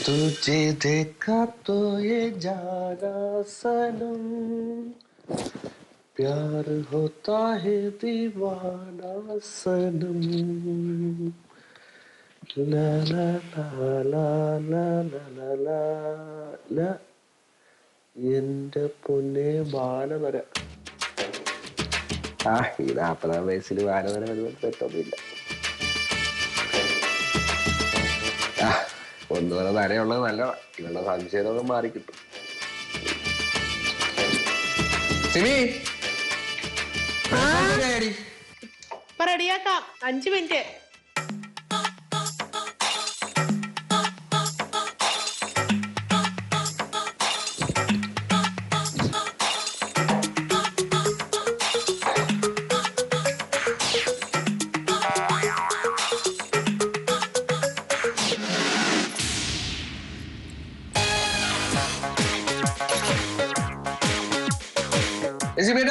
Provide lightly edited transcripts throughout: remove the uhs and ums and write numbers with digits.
तुझे देखा तो ये जाना सनम प्यार होता है दीवाना सनम ला ला ला ला ला ला ला എന്റെ പൊന്നെ ബാലവര ഈ 40-ാം വയസ്സിൽ ബാലവര വരുന്നത് തെറ്റൊന്നുമില്ല. ഒന്നുപോലെ നരയുള്ളത് നല്ലതാ. ഇവളുടെ സംശയമൊക്കെ മാറിക്കിട്ടും. റെഡിയാക്കാം. 5 മിനിറ്റ്.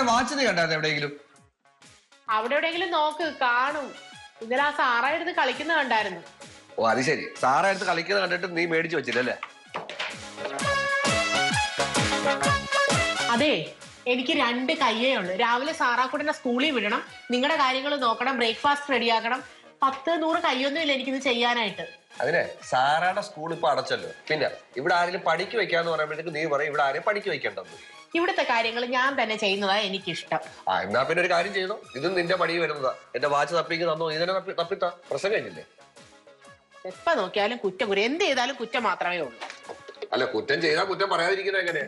വാച്ച് നീ കണ്ടായിരുന്നു എവിടെയെങ്കിലും? അവിടെ എവിടെയെങ്കിലും നോക്ക്, കാണും. ഇന്നലെ ആ സാറാ എടുത്ത് കളിക്കുന്ന കണ്ടായിരുന്നു. ഓ അത് ശരി, സാറാ എടുത്ത് കളിക്കുന്നത് കണ്ടിട്ട് നീ മേടിച്ചു വെച്ചില്ലല്ലേ? അതെ, എനിക്ക് 2 കയ്യേ ഉള്ളു. രാവിലെ സാറാക്കൂടെ സ്കൂളിൽ വിടണം, നിങ്ങളുടെ കാര്യങ്ങൾ നോക്കണം, ബ്രേക്ക്ഫാസ്റ്റ് റെഡിയാക്കണം. 10-100 കയ്യൊന്നും ഇല്ല എനിക്കിത് ചെയ്യാനായിട്ട്. അതിനെ സാറാടെ സ്കൂൾ ഇപ്പൊ അടച്ചല്ലോ. പിന്നെ ഇവിടെ ആരെങ്കിലും പണിക്ക് വെക്കാന്ന് പറയുമ്പോഴേക്ക് നീ പറയും ഇവിടെ ആരെയും പണിക്ക് വെക്കേണ്ടത്. ഇവിടുത്തെ കാര്യങ്ങൾ ഞാൻ തന്നെ ചെയ്യുന്നതാ എനിക്കിഷ്ടം. എന്നാ പിന്നെ ഒരു കാര്യം ചെയ്യണം, ഇതും നിന്റെ പണി വരുന്നതാ. എന്റെ വാച്ച് തപ്പിക്ക് തന്നോ, ഇതിനെ തപ്പിത്താ പ്രശ്നം കഴിഞ്ഞില്ലേ? എപ്പ നോക്കിയാലും കുറ്റം. എന്ത് ചെയ്താലും കുറ്റം മാത്രമേ ഉള്ളൂ. അല്ല, കുറ്റം ചെയ്താൽ കുറ്റം പറയാതിരിക്കുന്നത് എങ്ങനെ?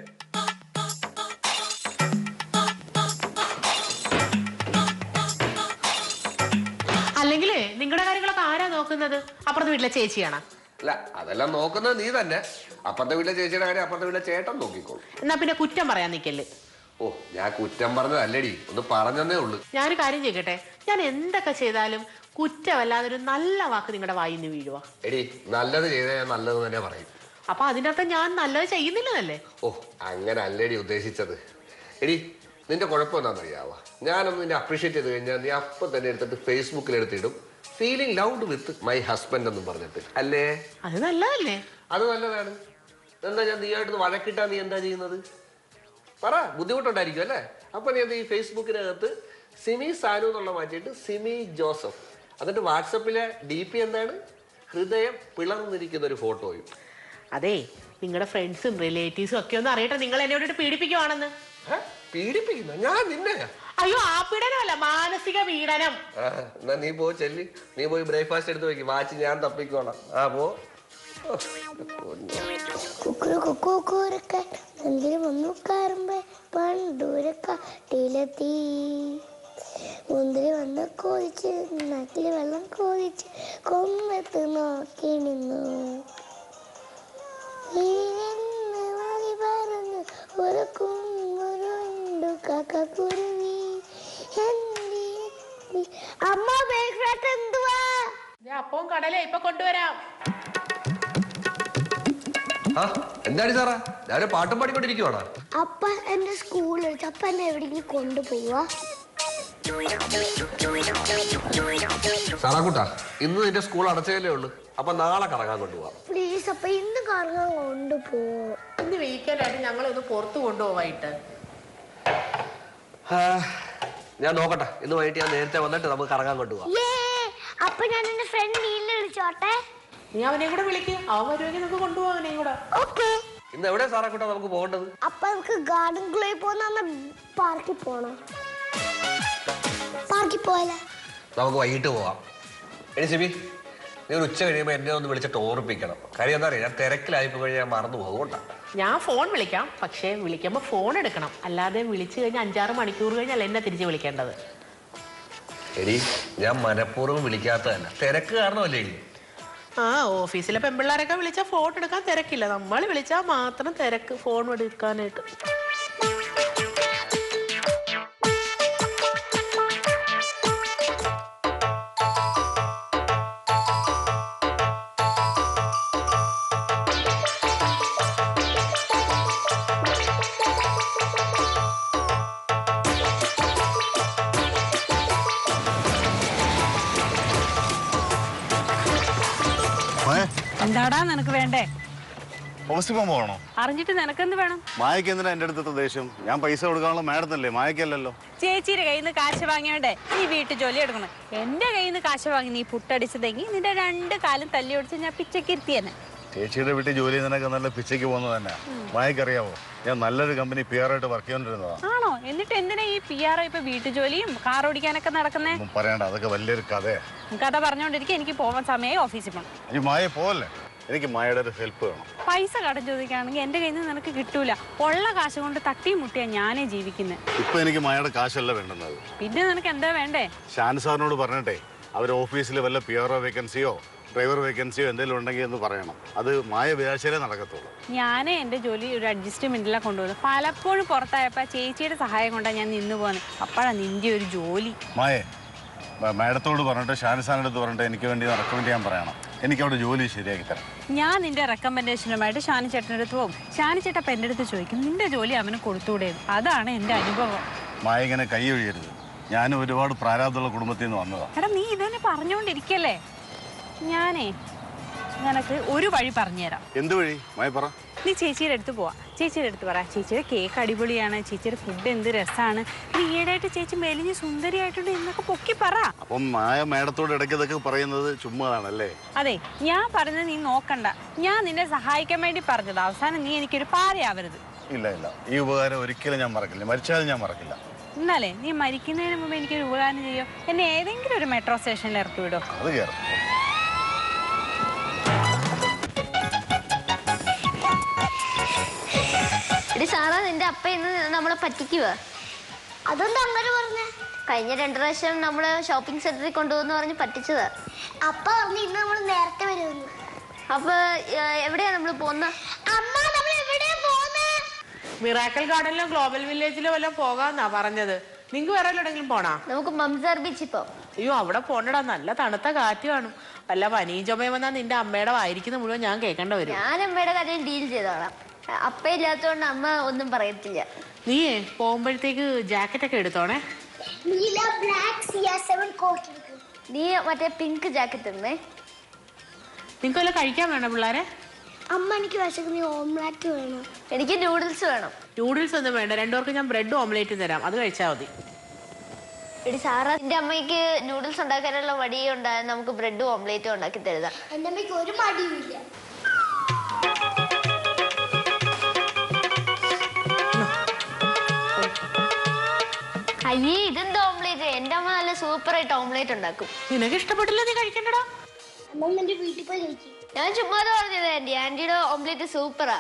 അല്ലെങ്കിലേ നിങ്ങളുടെ കാര്യങ്ങളൊക്കെ ആരാ നോക്കുന്നത്? അപ്പുറത്തെ വീട്ടിലെ ചേച്ചിയാണോ? അല്ല, അതെല്ലാം നോക്കുന്നത് നീ തന്നെ. അപ്പുറത്തെ വീട്ടിലെ ചേച്ചിയുടെ കാര്യം അപ്പുറത്തെ വീട്ടിലെ ചേട്ടൻ നോക്കിക്കോളൂ. എന്നാ പിന്നെ കുറ്റം പറയാൻ നിൽക്കല്ലേ. ഓ, ഞാൻ കുറ്റം പറഞ്ഞതല്ലടി, ഒന്ന് പറഞ്ഞതേ ഉള്ളൂ. ഞാനൊരു കാര്യം ചെയ്യട്ടെ, ഞാൻ എന്തൊക്കെ ചെയ്താലും കുറ്റമല്ലാതെ ഒരു നല്ല വാക്ക് നിങ്ങളുടെ വായിൽ നിന്ന് വീഴുവാ. എടി, നല്ലത് ചെയ്താൽ ഞാൻ നല്ലത് തന്നെ പറയും. അപ്പൊ അതിന്റെ അർത്ഥം ഞാൻ നല്ലത് ചെയ്യുന്നില്ലതല്ലേ? ഓ, അങ്ങനെ അല്ലടി ഉദ്ദേശിച്ചത്. എടി, നിന്റെ കുഴപ്പം എന്താണെന്നറിയാവോ? ഞാനൊന്ന് നിന്നെ അപ്രീഷിയേറ്റ് ചെയ്ത് കഴിഞ്ഞാൽ നീ അപ്പം തന്നെ എടുത്തിട്ട് ഫേസ്ബുക്കിൽ എടുത്തിടും feeling loved with my husband എന്നും പറഞ്ഞിട്ട്. അല്ലേ? അത് നല്ലതല്ലേ? അത് നല്ലതാണ്. എന്താ ഞാൻ നീയായിട്ട് വഴക്കിട്ടാ നീ എന്താ ചെയ്യുന്നത്? പറ, ബുദ്ധിമുട്ടുണ്ടായിരിക്കും അല്ലേ? അപ്പൊ നീ ഈ ഫേസ്ബുക്കിനകത്ത് സിമി സാനു എന്നുള്ള മാറ്റിയിട്ട് സിമി ജോസഫ്, എന്നിട്ട് വാട്സപ്പിലെ DP എന്താണ്? ഹൃദയം പിളർന്നിരിക്കുന്ന ഒരു ഫോട്ടോയും. അതെ, നിങ്ങളുടെ ഫ്രണ്ട്സും റിലേറ്റീവ്സും ഒക്കെ ഒന്ന് അറിയട്ടെ നിങ്ങൾ എന്നോട് പീഡിപ്പിക്കുവാണെന്ന്. പീഡിപ്പിക്കുന്ന ഞാൻ നിന്നെ? അയ്യോ, ആ പീഡനമല്ല, മാനസിക പീഡനം. എന്നാ നീ പോ ചെല്ലി, നീ പോയി ബ്രേക്ക്ഫാസ്റ്റ് എടുത്ത് വെക്കും, വാച്ച് ഞാൻ തപ്പിക്കോളാം. പോ. പണ്ടൂരക്കാട്ടിലെത്തി മുന്തിരി വന്ന് കോതിച്ച് നാട്ടില് വെള്ളം കോതിച്ച് കൊമ്പത്ത് നോക്കി നിന്നു. പറഞ്ഞു ഒരു കുമ്പുരുണ്ടു കാക്കുരുവി. അമ്മ ബ്രേക്ക്ഫാസ്റ്റ് എന്തുവാ? അപ്പം കടലേ ഇപ്പൊ കൊണ്ടുവരാം. എന്താണ് സാറാ രാവിലെ പാട്ടും പാടിക്കൊണ്ടിരിക്കുവാണോ? അപ്പ എന്റെ സ്കൂളിൽ അപ്പ എന്നെ എവിടെയെങ്കിലും കൊണ്ടുപോവാ. സാറാക്കൂട്ടാ, ഇന്ന് നിന്റെ സ്കൂൾ അടച്ചതല്ലേ ഉള്ളു, അപ്പൊ നാളെ കറങ്ങാൻ കൊണ്ടുപോവാം. പ്ലീസ് അപ്പൊ ഇന്ന് കറങ്ങാൻ കൊണ്ടുപോ. ഇന്ന് വീക്കെൻഡ് ആയിട്ട് ഞങ്ങളൊന്ന് പുറത്ത് കൊണ്ടുപോവായിട്ട്. ഞാൻ നോക്കട്ടെ, ഇന്ന് വൈകിട്ട് ഞാൻ നേരത്തെ വന്നിട്ട് നമുക്ക് കറങ്ങാൻ കൊണ്ടുപോവാം. അപ്പൊ ഞാൻ എന്റെ ഫ്രണ്ട് നീലിനെ വിളിച്ചോട്ടെ. നീ അവനെ കൂടെ വിളിക്കും, അവൻ വരുമെങ്കിൽ നമുക്ക് കൊണ്ടുപോകാം അവനെയും കൂടെ. ഇന്ന് എവിടെ സാറാക്കൂട്ടാ നമുക്ക് പോകേണ്ടത്? അപ്പൊ നമുക്ക് ഗാർഡൻ ക്ലബിൽ പോകുന്ന പാർക്കിൽ പോണോ? പാർക്കിൽ പോയാലോ? നമുക്ക് വൈകിട്ട് പോവാം. എടി സിബി, നീ ഒരു ഉച്ച കഴിയുമ്പോൾ എന്നെ ഒന്ന് വിളിച്ചിട്ട് ഓർപ്പിക്കണം. കാര്യം എന്താ അറിയാം, ഞാൻ തിരക്കിലായിപ്പോ കഴിഞ്ഞാൽ ഞാൻ മറന്നു പോകുകൊണ്ടാ. ഞാൻ ഫോൺ വിളിക്കാം, പക്ഷേ വിളിക്കുമ്പോൾ ഫോൺ എടുക്കണം. അല്ലാതെ വിളിച്ചു കഴിഞ്ഞാൽ 5-6 മണിക്കൂർ കഴിഞ്ഞാൽ എന്നെ തിരിച്ച് വിളിക്കേണ്ടത്. എടി, ഞാൻ മനഃപൂർവ്വം വിളിക്കാത്തതല്ല, തിരക്ക് കാരണമല്ലേ. ഓഫീസിലെ പെൺപിള്ളേരൊക്കെ വിളിച്ചാൽ ഫോൺ എടുക്കാൻ തിരക്കില്ല, നമ്മൾ വിളിച്ചാൽ മാത്രം തിരക്ക് ഫോൺ എടുക്കാനായിട്ട്. എന്താടാ നിനക്ക് വേണ്ടേ? ഹോസ്പിറ്റൽ പോകണോ? അറിഞ്ഞിട്ട് നിനക്കെന്ത് വേണം? മായക്ക് എന്തിനാ എന്റെ അടുത്ത ദേഷ്യം? ഞാൻ പൈസ കൊടുക്കാനുള്ള മാഡത്തല്ലേ, മായക്കല്ലല്ലോ. ചേച്ചിയുടെ കയ്യിൽ നിന്ന് കാശ് വാങ്ങിയോണ്ടേ നീ വീട്ടിൽ ജോലി എടുക്കണം. എന്റെ കയ്യിൽ നിന്ന് കാശ് വാങ്ങി നീ പുട്ടടിച്ചതെങ്കിൽ നിന്റെ 2 കാലും തല്ലി ഒടിച്ച് ഞാൻ പിച്ചയ്ക്ക് ഇരുത്തിയെന്നെ. ചേച്ചിയുടെ വീട്ടിൽ ജോലി ചെയ്യുന്നതിനൊക്കെ നല്ല പിച്ചയ്ക്ക് പോകുന്നത് തന്നെ. മായക്കറിയാവോ, ഞാൻ നല്ലൊരു കമ്പനി PR ആയിട്ട് വർക്ക് ചെയ്തോണ്ടിരുന്നതാ. ആണോ? എന്നിട്ട് എന്തിനാ ഈ PR ഇപ്പൊ വീട്ടു ജോലിയും കാർ ഓടിക്കാനൊക്കെ നടക്കുന്നേ? പറയണ്ട, അതൊക്കെ വലിയൊരു കഥയാ. കഥ പറഞ്ഞോണ്ടിരിക്കും. എനിക്ക് പോവാൻ സമയമായി, ഓഫീസിൽ പോകണം. മായ പോവല്ലേ, എനിക്ക് മായയുടെ ഒരു ഹെൽപ്പ് വേണം. പൈസ കടം ചോദിക്കുകയാണെങ്കിൽ എന്റെ കയ്യിൽ നിന്ന് നിനക്ക് കിട്ടൂല. ഉള്ള കാശ് കൊണ്ട് തട്ടിയും മുട്ടിയാ ഞാനേ ജീവിക്കുന്നത്. ഇപ്പൊ എനിക്ക് മായയുടെ കാശല്ല വേണ്ടുന്നത്. പിന്നെ നിനക്ക് എന്താ വേണ്ടേ? ഷാൻ സാറിനോട് പറഞ്ഞിട്ടെ അവർ ഓഫീസിൽ വല്ല PRO വേക്കൻസിയോ ഡ്രൈവർ വേക്കൻസിയോ എന്തെങ്കിലും ഉണ്ടെങ്കിൽ എന്ന് പറയണം. അത് മായ വിചാരിച്ചാലേ നടക്കത്തുള്ളൂ. ഞാനേ എൻ്റെ ജോലി ഒരു അഡ്ജസ്റ്റ്മെന്റിലാണ് കൊണ്ടുപോകുന്നത്. പലപ്പോഴും പുറത്തായപ്പോൾ ചേച്ചിയുടെ സഹായം കൊണ്ടാണ് ഞാൻ നിന്ന് പോകുന്നത്. അപ്പോഴാണ് നിന്റെ ഒരു ജോലി. മായേ, മാഡത്തോട് പറഞ്ഞിട്ട് ഷാൻ സാറിൻ്റെ അടുത്ത് പറഞ്ഞിട്ട് എനിക്ക് വേണ്ടി റെക്കമെൻഡ് ചെയ്യാൻ പറയണം. എനിക്ക് അവിടെ ജോലി ശരിയാക്കി തരാം. ഞാൻ നിന്റെ റെക്കമെൻഡേഷനുമായിട്ട് ഷാനി ചേട്ടൻ്റെ അടുത്ത് പോകും. ഷാനി ചേട്ടൻ അപ്പം എൻ്റെ അടുത്ത് ചോദിക്കും നിന്റെ ജോലി അവന് കൊടുത്തുകൂടെ. അതാണ് എൻ്റെ അനുഭവം. മായ ഇങ്ങനെ കൈ ഒഴിയരുത്. ഞാനും ഒരുപാട് പ്രാരാബ്ദമുള്ള കുടുംബത്തിൽ നിന്ന് വന്നതാണ്. എടാ നീ ഇതന്നെ പറഞ്ഞുകൊണ്ടിരിക്കല്ലേ. ഞാനേ നിനക്ക് ഒരു വഴി പറഞ്ഞുതരാം. എന്ത് വഴി? മായ പറ. നീ ചേച്ചിയുടെ അടുത്ത് പോവാ. ചേച്ചിയുടെ അടുത്ത് പറ ചേച്ചിയുടെ കേക്ക് അടിപൊളിയാണ്, ചേച്ചിയുടെ ഫുഡ് എന്ത് രസമാണ്, ഈയിടെയായിട്ട് ചേച്ചി മെലിഞ്ഞ് സുന്ദരിയായിട്ടുണ്ട് എന്നൊക്കെ പൊക്കി പറ. അപ്പം മായ മാഡത്തോട് ഇടയ്ക്ക് ഇതൊക്കെ പറയുന്നത് ചുമ്മാതാണല്ലേ? അതെ, ഞാൻ പറഞ്ഞത് നീ നോക്കണ്ട. ഞാൻ നിന്നെ സഹായിക്കാൻ വേണ്ടി പറഞ്ഞത്. അവസാനം നീ എനിക്കൊരു പാരയാവരുത്. ഇല്ല ഇല്ല, ഈ ഉപകാരം ഒരിക്കലും ഞാൻ മറക്കില്ല. മരിച്ചാലും ഞാൻ മറക്കില്ല. എന്നാലേ നീ മരിക്കുന്നതിന് മുമ്പ് എനിക്കൊരു ഉപകാരം ചെയ്യോ? എന്നെ ഏതെങ്കിലും ഒരു മെട്രോ സ്റ്റേഷനിൽ ഇറക്കി വിടോ? അത് കയറും. സാറാ, നിന്റെ അപ്പ ഇന്ന് നമ്മളെ പറ്റിക്കുവാ. അതെന്താ അങ്ങനെ പറഞ്ഞേ? കഴിഞ്ഞ 2 പ്രാവശ്യം നമ്മള് ഷോപ്പിംഗ് സെന്ററിൽ കൊണ്ടുപോകുന്ന പറഞ്ഞ് പറ്റിച്ചതാ. അപ്പ പറഞ്ഞു ഇന്ന് നമ്മൾ നേരത്തെ വരുമെന്ന്. അപ്പൊ എവിടെയാ നമ്മൾ പോകുന്നത്? മിറാക്കൽ ഗാർഡനിലോ ഗ്ലോബൽ വില്ലേജിലോ വല്ലതും പോകാന്നാ പറഞ്ഞത്. നിങ്ങക്ക് വേറെ എവിടെയെങ്കിലും പോണാ? നമുക്ക് മംസാർ ബീച്ചിൽ പോവാം. അയ്യോ, അവിടെ പോണ്ടടാ, നല്ല തണുത്ത കാറ്റ് കാണും. വല്ല പനിയും ചുമയും വന്നാൽ നിന്റെ അമ്മയുടെ വായിരിക്കുന്ന മുഴുവൻ ഞാൻ കേൾക്കേണ്ട വരും. ഞാൻ അമ്മയുടെ കാര്യം ഡീൽ ചെയ്തോളാം. അപ്പ ഇല്ലാത്തോണ്ട് അമ്മ ഒന്നും പറയത്തില്ല. നീയേ പോകുമ്പോഴത്തേക്ക് ജാക്കറ്റ് ഒക്കെ എടുത്തോണേ. നീ മറ്റേ പിങ്ക് ജാക്കറ്റ് ഇടണേ. നിങ്ങക്ക് വല്ല കഴിക്കാൻ വേണം പിള്ളേരെ? അമ്മ എനിക്ക് വിശക്കുന്ന ഓംലെറ്റ് വേണം. എനിക്ക് നൂഡിൽസ് വേണം. നൂഡിൽസ് ഒന്നും വേണ്ട, 2 പേർക്ക് ഞാൻ ബ്രെഡ് ഓംലേറ്റ് തരാം, അത് കഴിച്ചാൽ മതി. എടി സാറാ, എന്റെ അമ്മയ്ക്ക് നൂഡിൽസ് ഉണ്ടാക്കാനുള്ള വടിയും ഉണ്ടായാൽ നമുക്ക് ബ്രെഡും ഓംലേറ്റും ഉണ്ടാക്കി തരുതാം. എന്റെ അമ്മയ്ക്ക് ഒരു മടിയുമില്ല. അയ്യേ, ഇതെന്താ ഓംലേറ്റ്? എന്റെ അമ്മ നല്ല സൂപ്പറായിട്ട് ഓംലേറ്റ് ഉണ്ടാക്കും. നിനക്ക് ഇഷ്ടപ്പെട്ടില്ല, നീ കഴിക്കണ്ടടാ. വീട്ടിൽ പോയി കഴിക്കും. ഞാൻ ചുമ്മാതെ പറഞ്ഞത് ആന്റി. ആന്റിയുടെ ഓംലേറ്റ് സൂപ്പറാ.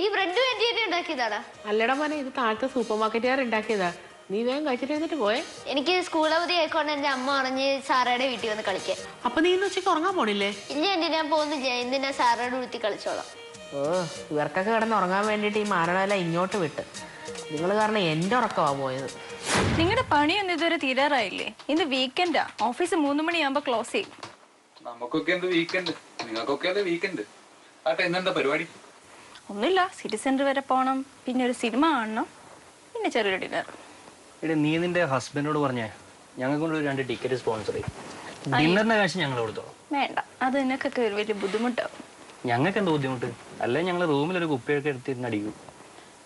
ഈ ബ്രെഡും ആന്റി തന്നെ ഉണ്ടാക്കിയതാടാ. അല്ലടാ മോനെ, ഇത് താഴത്തെ സൂപ്പർ മാർക്കറ്റുകാർ ഉണ്ടാക്കിയതാ. നീ വേഗം കഴിച്ചിട്ട് എന്നിട്ട് പോയേ. എനിക്ക് സ്കൂൾ അവധി ആയിക്കൊണ്ട് എന്റെ അമ്മ പറഞ്ഞ് സാറയുടെ വീട്ടിൽ വന്ന് കളിക്കാൻ. അപ്പൊ നീ ഇന്ന് ഉച്ചയ്ക്ക് ഉറങ്ങാൻ പോണില്ലേ? ഇല്ല ആന്റി, ഞാൻ പോകുന്നില്ല. ഇന്ന് ഞാൻ സാറയുടെ വീട്ടിൽ കളിച്ചോളാം. ഇവർക്കൊക്കെ കിടന്ന് ഉറങ്ങാൻ വേണ്ടിട്ട് ഈ മാരണല ഇങ്ങോട്ട് വിട്ട്. നിങ്ങൾ കാരണം എന്റെ ഉറക്കമാ പോയത്. നിങ്ങളുടെ പണിയൊന്നും ഇതുവരെ തീരാറായില്ലേ? ഇന്ന് വീക്കെൻഡാ. ഓഫീസ് 3 മണിയാകുമ്പോ ക്ലോസ് ചെയ്യും. നമുക്കൊക്കെ എന്ത് വീക്കെൻഡ്, നിങ്ങൾക്കൊക്കെ അല്ലേ വീക്കെൻഡ്. ആട്ടെ, ഇന്നെന്താ പരിപാടി? ഒന്നുമില്ല, സിറ്റി സെന്റർ വരെ പോകണം, പിന്നെ ഒരു സിനിമ കാണണം, പിന്നെ ചെറിയൊരു ഡിന്നർ. എടി, നീ നിന്റെ ഹസ്ബൻഡോട് പറഞ്ഞേ ഞങ്ങൾക്ക് കൊണ്ട് 2 ടിക്കറ്റ് സ്പോൺസർ ചെയ്യും. ഡിന്നറിന്റെ കാശ് ഞങ്ങൾ കൊടുത്തോളാം. വേണ്ട, അത് നിനക്കൊക്കെ ഒരു വലിയ ബുദ്ധിമുട്ടാവും. ഞങ്ങൾക്ക് എന്താ ബുദ്ധിമുട്ട്? അല്ലെ ഞങ്ങൾ റൂമിലൊരു കുപ്പിയൊക്കെ എടുത്തിരുന്ന് അടിക്കും.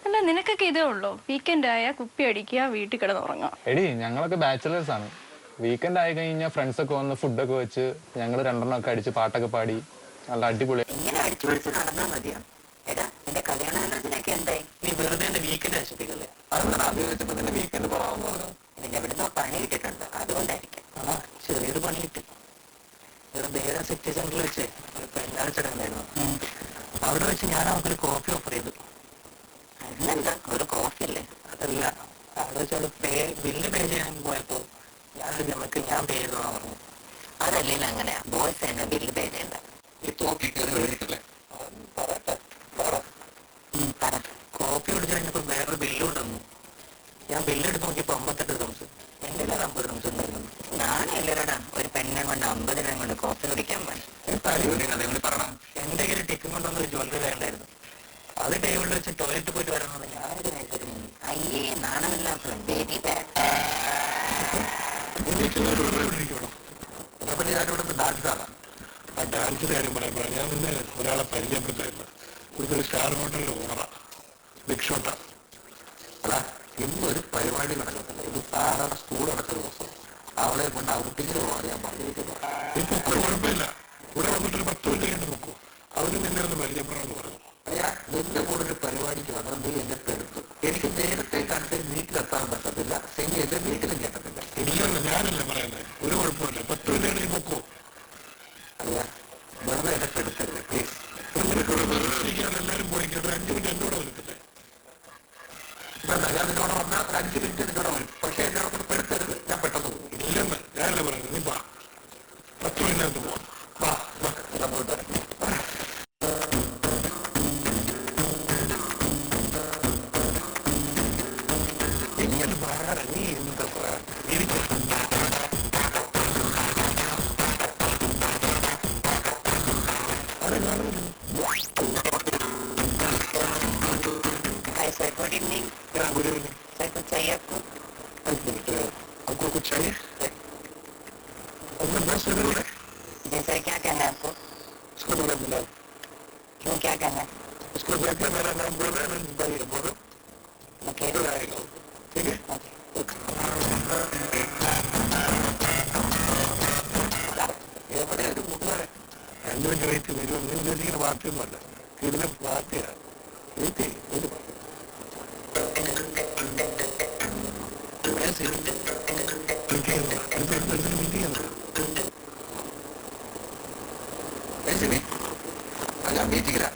അല്ല, നിനക്കൊക്കെ ഇതേ ഉള്ളൂ. വീക്കെൻഡ് ആയാൽ കുപ്പി അടിക്കുക, വീട്ടിൽ കിടന്ന് ഉറങ്ങാം. എടി, ഞങ്ങളൊക്കെ ബാച്ചിലേഴ്സ് ആണ്. വീക്കെൻഡ് ആയി കഴിഞ്ഞാൽ ഫ്രണ്ട്സ് ഒക്കെ വന്ന് ഫുഡൊക്കെ വെച്ച് ഞങ്ങൾ 2 എണ്ണമൊക്കെ അടിച്ച് പാട്ടൊക്കെ പാടി നല്ല അടിപൊളി. ചെറിയൊരു പണി കിട്ടി. സിറ്റി സെന്ററിൽ വെച്ച് അവിടെ വെച്ച് ഞാൻ അവർക്കൊരു കോഫി ഓഫർ ചെയ്തു. അല്ല, ഒരു കോഫി അല്ലേ, അതല്ല. അവിടെ വെച്ച് അവള് ബില്ല് പേ ചെയ്യാൻ പോയപ്പോ നമുക്ക് ഞാൻ പേ ചെയ്തോളാൻ പറഞ്ഞു. അതല്ലെങ്കിൽ അങ്ങനെയാ, ബോയ്സ് തന്നെ ബില്ല് പേ ചെയ്യണ്ട. കോഫി കുടിച്ചു കഴിഞ്ഞപ്പോ വേറൊരു ബില്ല് കൊണ്ടുവന്നു. ഞാൻ ബില്ലെടുത്ത് നോക്കിയപ്പോ 58 ദിവസം. എന്റെ 50 ദിവസം ഉണ്ടായിരുന്നു. ഞാനെല്ലാവരാടാ ഒരു പെണ്ണെ കൊണ്ട് 50 രൂപ കൊണ്ട് കോഫി കുടിക്കാൻ വേണ്ടി. എന്റെ കയ്യിൽ ടിക്കറ്റ് കൊണ്ടൊന്നൊരു ജ്വല്ലറി വേണ്ടായിരുന്നു. അത് ടേബിളിൽ വെച്ച് ടോയ്ലറ്റ് പോയിട്ട് വരണമെന്ന് ഞാനൊരു നേരത്തെ. അയ്യേ, നാണമില്ലാത്ത ബേബി ബാഗ്. ഞാനിവിടെ ഡാൻസ് ആവാം. ഡാൻസിന്റെ കാര്യം പറയുമ്പോഴാണ് ഞാൻ നിന്നെ ഒരാളെ പരിചയപ്പെടുത്തായിരുന്നു. ഇവിടുത്തെ സ്റ്റാർ ഹോട്ടലിൽ ഓണറാ, ബിഗ് ഷോട്ടാ. അതാ ഇന്നൊരു പരിപാടി നടക്കത്തില്ല. ഇത് സാധാരണ സ്കൂൾ അടക്കുന്ന ദിവസം അവളെ കൊണ്ട് ഔട്ടിങ്ങിന് പോകാൻ ഞാൻ പറഞ്ഞിരിക്കുന്നു. ഇപ്പൊ കുഴപ്പമില്ല, ഇവിടെ വന്നിട്ടൊരു 10 മിനിറ്റ് കഴിഞ്ഞ് നോക്കൂ. അവര് നിന്നെ ഒന്ന് പരിചയപ്പെടാമെന്ന് പറഞ്ഞു. നിന്റെ കൂടെ ഒരു പരിപാടിക്ക് വന്നാൽ നീ എന്നെ പെടുത്തു. എനിക്ക് നേരത്തെ കണ്ട് വീട്ടിലെത്താൻ പറ്റത്തില്ല, സെമി എന്റെ വീട്ടിലും കേട്ടത്തില്ല. ഇല്ലല്ലോ, ഞാനല്ലേ പറയുന്നത്. ഒരു കുഴപ്പമില്ല, 10 മിനിറ്റ് കഴിഞ്ഞ് നോക്കൂ. അല്ല വെറുതെ എന്നെ പെടുത്തല്ലേ പ്ലീസ്. എല്ലാവരും പോയി കേട്ടോ, 5 മിനിറ്റ് എന്റെ കൂടെ വന്നിട്ടില്ലേ? ഞാൻ നിന്നോട് വന്നാൽ 5 മിനിറ്റ് നിന്നോട് വരും. പക്ഷെ എന്നോട് പെടുത്തരുത്, ഞാൻ പെട്ടെന്ന് പോകും. ഇല്ലെന്ന് ഞാനല്ലേ പറയുന്നത്. നീ വാ, 10 മിനിറ്റിനകത്ത് പോവാം. വാ ഞാൻ പോയിട്ട് ഇങ്ങനെ പറയാ. നീ എന്താ പറയാ? Good evening. Good evening. Sir, कुछ चाहिए आपको? आपको कुछ चाहिए? अपना बस इधर है। जी सर, क्या करना है आपको? इसको मेरा बुला। क्यों, क्या करना है? इसको जाके मेरा नाम बोल रहा है, मैं बोलो। ओके। इधर आएगा, ठीक है? എവിടെ ഒരു മുട്ടേ എന്റെ ഗ്രേറ്റ് വരും. നീ ഉദ്ദേശിക്കുന്ന വാർത്തയൊന്നുമല്ല, ഇതിന്റെ വാർത്തയാണ്. ഞാൻ മീറ്റിംഗില്ല.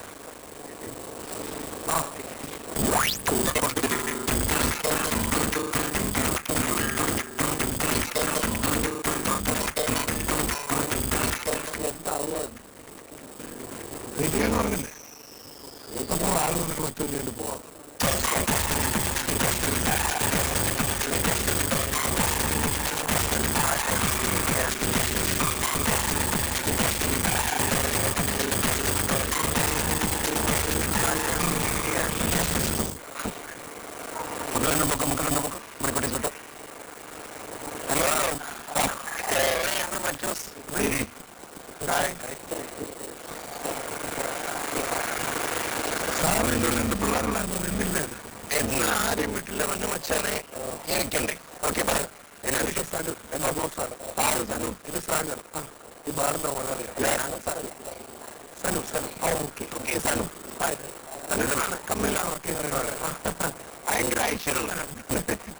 മീറ്റിംഗ് പറഞ്ഞില്ലേ? ഇപ്പൊ ആൾ വന്നിട്ട് 10 മിനിറ്റ് പോവാം. ആരും വീട്ടിലെ വന്ന് വെച്ചാലേ എനിക്കുണ്ട്. ഓക്കെ പറയാം. സനു എന്റെ ബോസാണ്. സനു, ഇത് സാഗർ. ഈ ബാറിന്റെ ഓണറിയാണ് സനു. Sanu okay okay. സനു സനുവിനാണ് കമ്പനിയിലാണ് വർക്ക് ചെയ്യുന്നത്. ഭയങ്കര ഐശ്വര്യമുള്ള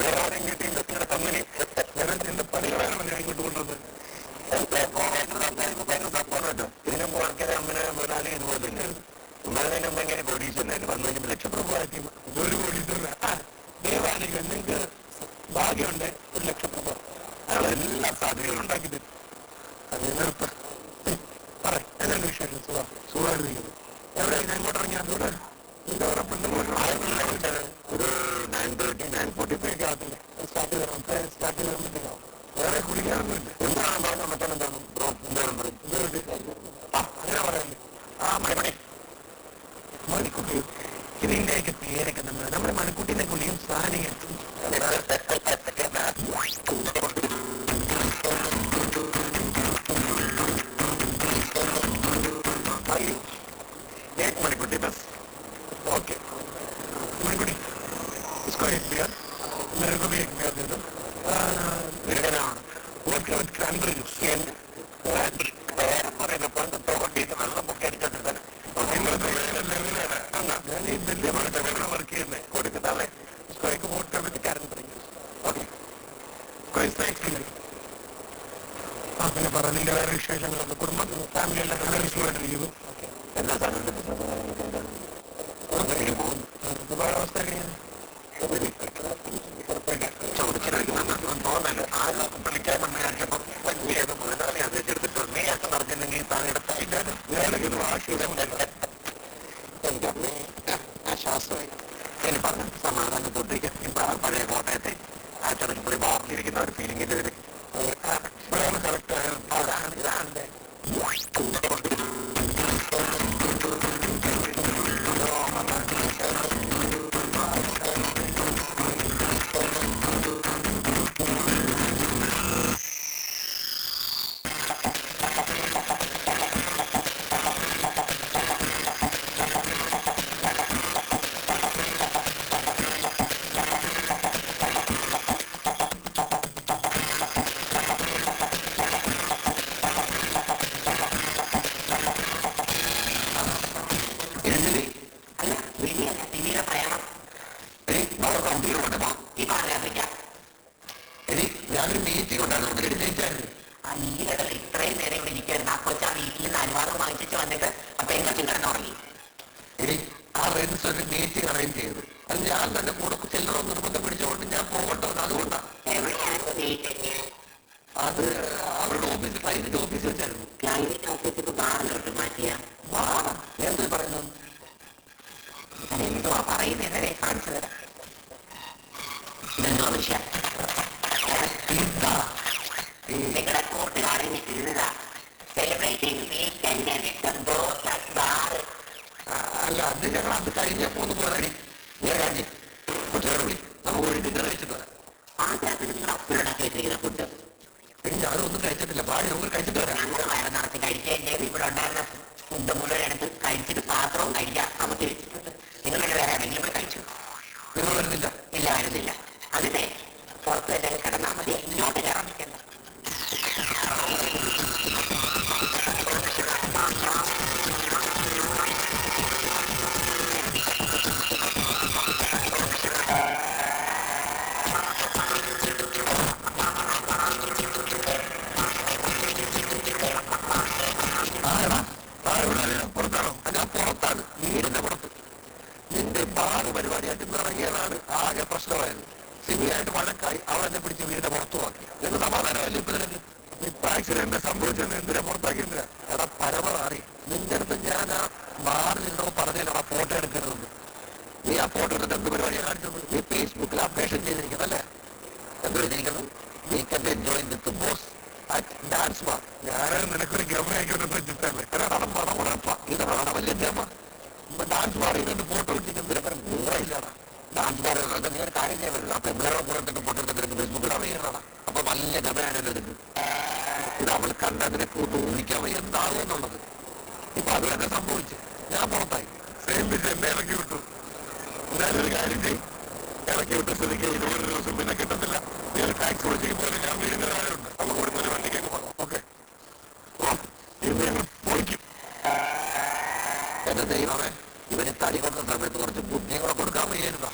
വേറെ ആരെയും കിട്ടി ഇൻഡസ്ട്രിയുടെ കമ്പനി. ഞാൻ എന്റെ പണികളാണ് ഞാൻ ഇങ്ങോട്ട് കൊണ്ടുവന്നത്. ഭയങ്കര സപ്പോർട്ടോ. ഇതിനെ ആൾക്കാരെ അമ്മനെ മുതലാളി ഇതുപോലെ തന്നെ ഉമ്മനെ ഭയങ്കര കോടീശ്വരനായിരുന്നു. 15 ലക്ഷം രൂപ ഒരു കോടീശ്വരന. ദേവാലയം നിങ്ങൾക്ക് ഭാഗ്യമുണ്ട്, 1 ലക്ഷം രൂപ അയാൾ എല്ലാ സാധ്യതകളും ഉണ്ടാക്കി തരും. പറ എന്താണ് വിശേഷം? സുഖമായിരിക്കുന്നു. എവിടെ ഞാൻ ഇങ്ങോട്ട് ഇറങ്ങിയാൽ എന്താ പറയുക, ഒരു 9:30 9:45 ആകത്തില്ല സ്റ്റാർട്ട് ചെയ്താൽ. വേറെ കുടിക്കാനൊന്നുമില്ല. എന്താണ് പറഞ്ഞ മറ്റെന്താണ് അങ്ങനെ പറയാല്ലേ? മണിമണി മണിക്കുട്ടി ഇതിന്റെയൊക്കെ പേരൊക്കെ നമ്മുടെ മണിക്കുട്ടിന്റെ കുളിയും സാധനം എത്തും. मणिकुटी बस ओके. मणिकुटी इसको एक बियर, मेरे को भी एक बियर दे दो. मेरे का नाम वोडका विद क्रैनबेरी जूस. വെള്ളം പൊക്കി അടിച്ചിട്ട് ഞാൻ ഈ വലിയ മണിട്ട് വർക്ക് ചെയ്യുന്നത് കൊടുക്കുന്നതല്ലേ. സ്കോയ്ക്ക് വോഡ്ക വിത്ത് क्रैनबेरी जूस. ഓക്കെ. പിന്നെ പറ നിന്റെ വേറെ വിശേഷങ്ങളൊക്കെ, കുടുംബം ഫാമിലി എല്ലാം നല്ല വിഷയമായിട്ടിരിക്കുന്നു. എല്ലാ സാധനവും അവസ്ഥ തോന്നല് ആരും വിളിക്കാൻ വിചാരിച്ചപ്പോ വലിയ മുതലാളി അതെടുത്തിട്ട് നീ ഒക്കെ നടത്തില്ലെങ്കിൽ താനെടുത്ത ആശീലമുണ്ടല്ലോ. എന്റെ അമ്മേ ആശ്വാസമായി. എനിക്ക് പറഞ്ഞു സമാധാനത്തോട്ടേക്ക് ഇപ്പൊ പഴയ കോട്ടയത്തെ ആ ചെറുപ്പടി ബാറിലിരിക്കുന്ന ഒരു ഫീലിംഗിന്റെ ഒരു കറക്റ്റ് അതാണ് ഇതാണ്. അല്ല വലിയല്ല പിന്നീട് പ്രയാണം ഈ പറയാറില്ല ഞാനൊരു മീറ്റിംഗ് ഉണ്ടായിരുന്നു അല്ലട ഇത്രയും നേരം ഇവിടെ ഇരിക്കുവായിരുന്നു ആ കൊച്ചാ വീട്ടിൽ നിന്ന് അനുവാദം വാങ്ങിച്ചു വന്നിട്ട് അപ്പൊ എങ്ങനെ ചിന്തനം തുടങ്ങി ആ റെൻസ് ഒരു മീറ്റിംഗ് അറേഞ്ച് ചെയ്തു അത് ഞാൻ തന്നെ കൂടെ ചെല്ലണം നിർബന്ധം പിടിച്ചുകൊണ്ട് ഞാൻ പോകട്ടോ അതുകൊണ്ടാണ് അത് അവരുടെ ഓഫീസിൽ ക്ലൈന്റിന്റെ ഓഫീസിൽ വെച്ചായിരുന്നു ക്ലൈന്റിന്റെ ഓഫീസിൽ ബാറിലോട്ട് മാറ്റിയ എന്താ പറയുന്നത് എന്തുവാ പറയുന്നതേ കാണിച്ചു തരാം ഇതെന്തുവാ വിഷയം നിങ്ങളുടെ കൂട്ടുകാരൻ ഇരുന്നതാ സെലിബ്രേറ്റിംഗ് വീക്കെൻഡ് ബാർ അല്ല അത് ഞങ്ങൾ അത് കഴിഞ്ഞ പോന്ന് പോരാടി ഞാൻ രാജി കുട്ടികളെ വിളി നമുക്ക് ഒരു ഡിന്നർ കഴിച്ചിട്ട് വരാം ആ സ്ഥലത്ത് നിങ്ങൾ അപ്പുറണ്ടാക്കി വെച്ചിരിക്കുന്ന ഫുഡ് ഞാനൊന്നും കഴിച്ചിട്ടില്ല പാടി നമുക്ക് കഴിച്ചിട്ട് വരാം ഞങ്ങൾ വയറ് നടത്തി കഴിക്കുകയും ഇവിടെ ഉണ്ടായിരുന്ന ഫുഡ് മുഴുവൻ എടുത്ത് കഴിച്ചിട്ട് പാത്രവും കഴിക്കാം നമുക്ക് നിങ്ങളുടെ വേറെ ആരെങ്കിലും ഇവിടെ കഴിച്ചു നിങ്ങൾ വരുന്നില്ല ഇല്ല വരുന്നില്ല അതിനെ പുറത്ത് തന്നെ കിടന്നാൽ മതി ഇങ്ങോട്ട് കയറാൻ നിൽക്കുന്നത് പുറത്താണോ ഞാൻ പുറത്താണ് വീടിന്റെ പുറത്ത് നിന്റെ ബാറ് പരിപാടിയായിട്ട് ഇറങ്ങിയതാണ് ആകെ പ്രശ്നമായത് സിനിമയായിട്ട് വഴക്കായി അവൾ എന്നെ പിടിച്ച് വീടിന്റെ പുറത്തുമാക്കി എന്ന് സമാധാനമല്ലേ ഇപ്പൊ നിനക്ക് ഇപ്പൊ ആക്സിഡന്റ് സംഭവിച്ചെന്ന് എന്തിനാ പുറത്താക്കിയില്ല എടാ പരമറി നിന്റെ അടുത്ത് ഞാൻ ആ ബാറിൽ നിന്നോ പറഞ്ഞില്ല ആ ഫോട്ടോ എടുക്കരുതെന്ന് നീ ആ ഫോട്ടോ എടുത്തിട്ട് എന്ത് പരിപാടിയാണ് കാണിച്ചത് നീ ഫേസ്ബുക്കിൽ അപ്ഡേഷൻ ചെയ്തിരിക്കുന്നല്ലേ എന്ത് ചെയ്തിരിക്കുന്നു നീ കൻ എൻജോയ് വിത്ത് ബോസ് ഡാൻസ് ബാർ ഞാൻ നിനക്കൊരു ഗമ ആയിക്കോട്ടെ വെച്ചിട്ടല്ലേ ഇതാണ് വലിയ ഗമ ഡാൻസ് ബാർ ചെയ്തിട്ട് ഫോട്ടോ ഇട്ടിട്ട് മൂറില്ലാടാ ഡാൻസ് ബാർ നീ ഒരു കാര്യം ചെയ്യാൻ പറ്റില്ല അപ്പൊ എവിടെ പുറത്തിട്ട് ഫോട്ടോ എടുത്തിട്ട് ഫേസ്ബുക്കിൽ അറിയണതാണ് അപ്പൊ വലിയ ഗമയാണ് എടുത്തിട്ട് ഇത് അവൾ കണ്ടതിനെ കൂട്ട് ഊഹിക്കാൻ എന്താകും എന്നുള്ളത് ഇപ്പൊ അത് തന്നെ സംഭവിച്ചു ഞാൻ പുറത്തായി സെയിം ബിസ് എന്നെ ഇറക്കി വിട്ടു ഞാനൊരു കാര്യം ചെയ്യും ഇറക്കി വിട്ട സ്ഥിതിക്ക് ഒരു ദിവസം പിന്നെ കിട്ടത്തില്ല ഞാൻ ടാക്സ് വിളിച്ചേക്ക് പോലെ ഞാൻ വീടിന്റെ താഴെയുണ്ട് അപ്പൊ കൊടുത്തൊരു വണ്ടിക്കേക്ക് പോകാം ഓക്കെ ഇന്ന് ഞങ്ങൾ പൊളിക്കും എന്റെ ദൈവമേ ഇവന് തടി കൊണ്ട സമയത്ത് കുറച്ച് ബുദ്ധിയും കൂടെ കൊടുക്കാൻ വയ്യായിരുന്നോ